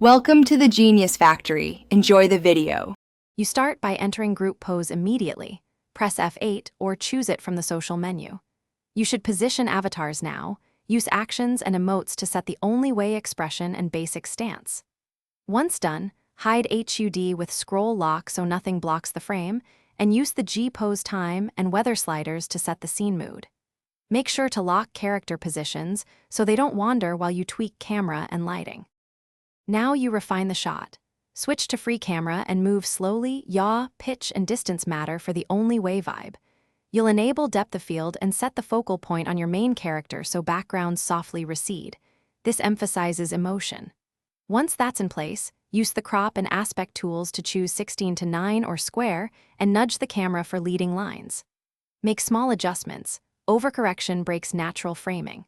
Welcome to the Genius Factory. Enjoy the video. You start by entering group pose immediately. Press F8 or choose it from the social menu. You should position avatars now, use actions and emotes to set the only way expression and basic stance. Once done, hide HUD with scroll lock so nothing blocks the frame, and use the G-pose time and weather sliders to set the scene mood. Make sure to lock character positions so they don't wander while you tweak camera and lighting. Now you refine the shot. Switch to free camera and move slowly, yaw, pitch, and distance matter for the only way vibe. You'll enable depth of field and set the focal point on your main character so backgrounds softly recede. This emphasizes emotion. Once that's in place, use the crop and aspect tools to choose 16:9 or square and nudge the camera for leading lines. Make small adjustments. Overcorrection breaks natural framing.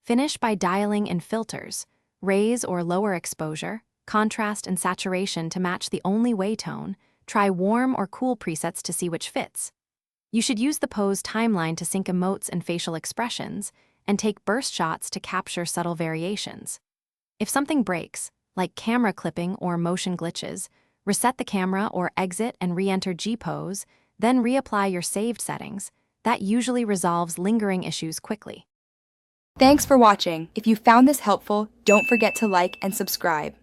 Finish by dialing in filters. Raise or lower exposure, contrast, and saturation to match the only way tone. Try warm or cool presets to see which fits. You should use the pose timeline to sync emotes and facial expressions, and take burst shots to capture subtle variations. If something breaks, like camera clipping or motion glitches, reset the camera or exit and re-enter G-pose, then reapply your saved settings. That usually resolves lingering issues quickly. Thanks for watching. If you found this helpful, don't forget to like and subscribe.